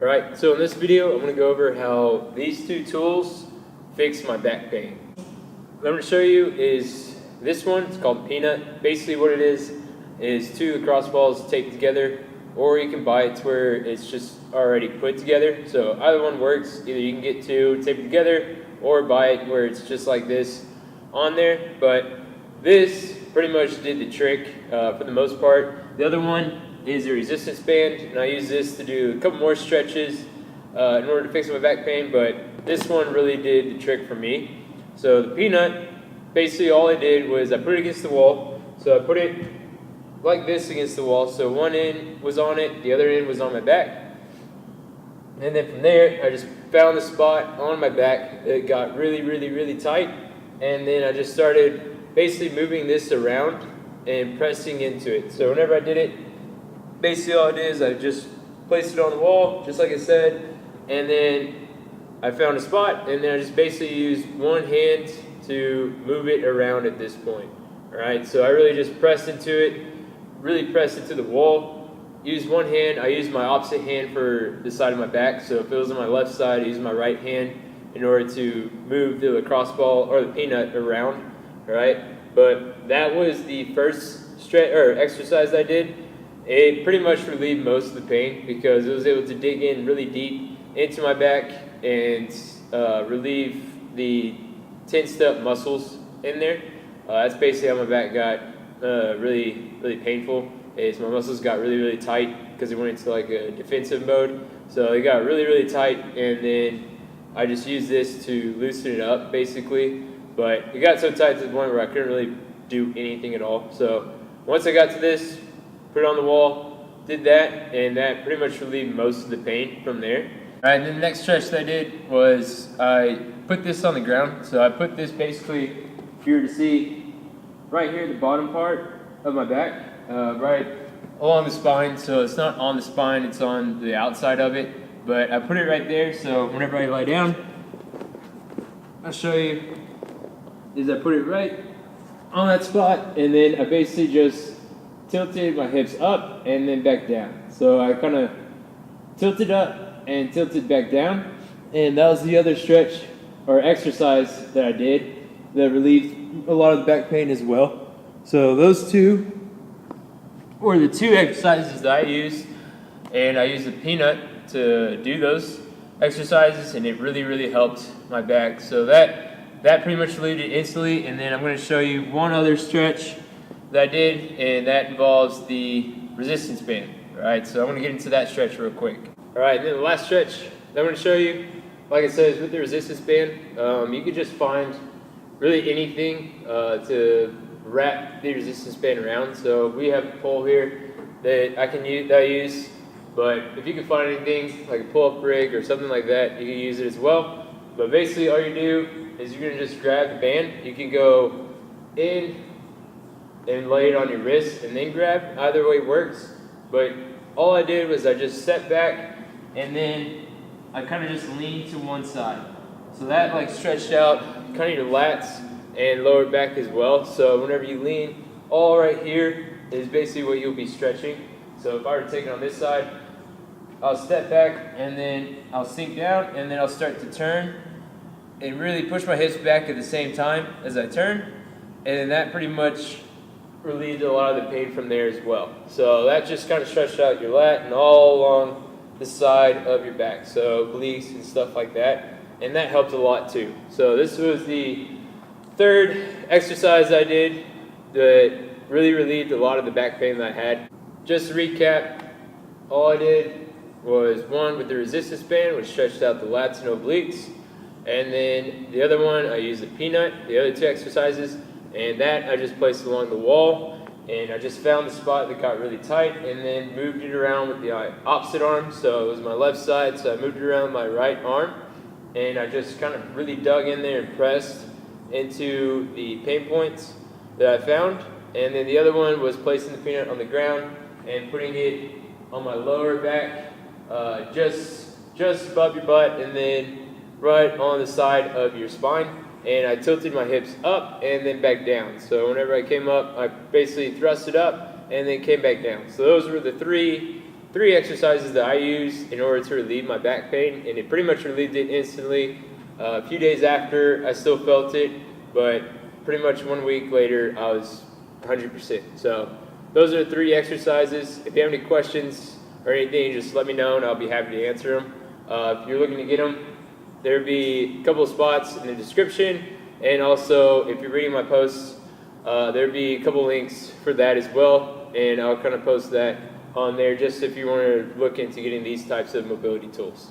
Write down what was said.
Alright, so in this video I'm going to go over how these two tools fix my back pain. What I'm going to show you is this one. It's called Peanut. Basically what it is two lacrosse balls taped together, or you can buy it to where it's just already put together. So either one works. Either you can get two taped together or buy it where it's just like this on there. But this pretty much did the trick for the most part. The other one is a resistance band, and I use this to do a couple more stretches in order to fix my back pain, but this one really did the trick for me. So the Peanut, basically all I did was I put it against the wall. So I put it like this against the wall, so one end was on it, the other end was on my back. And then from there, I just found the spot on my back that got really tight, and then I just started basically moving this around and pressing into it. So whenever I did it, basically all it is, I just placed it on the wall, just like I said, and then I found a spot, and then I just basically used one hand to move it around at this point. Alright, so I really just pressed into it, really pressed it to the wall. Used one hand, I used my opposite hand for the side of my back, so if it was on my left side, I used my right hand in order to move the lacrosse ball or the Peanut around. Alright, but that was the first exercise I did. It pretty much relieved most of the pain because it was able to dig in really deep into my back and relieve the tensed up muscles in there. That's basically how my back got really painful. Is my muscles got really tight because it went into like a defensive mode. So they got really tight, and then I just used this to loosen it up basically. But it got so tight to the point where I couldn't really do anything at all. So once I got to this, put it on the wall, did that, and that pretty much relieved most of the pain from there. Alright, and then the next stretch that I did was I put this on the ground. So I put this basically, if you were to see, right here, the bottom part of my back, right along the spine. So it's not on the spine, it's on the outside of it. But I put it right there, so whenever I lie down, I'll show you, is I put it right on that spot, and then I basically just tilted my hips up and then back down. So I kind of tilted up and tilted back down, and that was the other stretch or exercise that I did that relieved a lot of the back pain as well. So those two were the two exercises that I used, and I used the Peanut to do those exercises, and it really helped my back. So that pretty much relieved it instantly. And then I'm going to show you one other stretch that I did, and that involves the resistance band. Alright, so I'm going to get into that stretch real quick. Alright, and then the last stretch that I'm going to show you, like I said, is with the resistance band. You could just find really anything to wrap the resistance band around. So we have a pole here that I use, but if you can find anything like a pull-up rig or something like that, you can use it as well. But basically all you do is you're going to just grab the band. You can go in and lay it on your wrist and then grab. Either way works, but all I did was I just sat back and then I kind of just leaned to one side. So that like stretched out kind of your lats and lower back as well. So whenever you lean, all right here is basically what you'll be stretching. So if I were to take it on this side, I'll step back and then I'll sink down, and then I'll start to turn and really push my hips back at the same time as I turn, and then that pretty much relieved a lot of the pain from there as well. So that just kind of stretched out your lat and all along the side of your back, so obliques and stuff like that, and that helped a lot too. So this was the third exercise I did that really relieved a lot of the back pain that I had. Just to recap, all I did was one with the resistance band, which stretched out the lats and obliques, and then the other one I used the Peanut, the other two exercises, and that I just placed along the wall, and I just found the spot that got really tight and then moved it around with the opposite arm. So it was my left side, so I moved it around my right arm, and I just kind of really dug in there and pressed into the pain points that I found. And then the other one was placing the Peanut on the ground and putting it on my lower back, just above your butt, and then right on the side of your spine. And I tilted my hips up and then back down. So whenever I came up, I basically thrust it up and then came back down. So those were the three 3 exercises that I use in order to relieve my back pain, and it pretty much relieved it instantly. A few days after, I still felt it, but pretty much 1 week later, I was 100%. So those are 3 exercises. If you have any questions or anything, just let me know, and I'll be happy to answer them. If you're looking to get them, there'll be a couple of spots in the description, and also if you're reading my posts, there'll be a couple links for that as well, and I'll kind of post that on there just if you want to look into getting these types of mobility tools.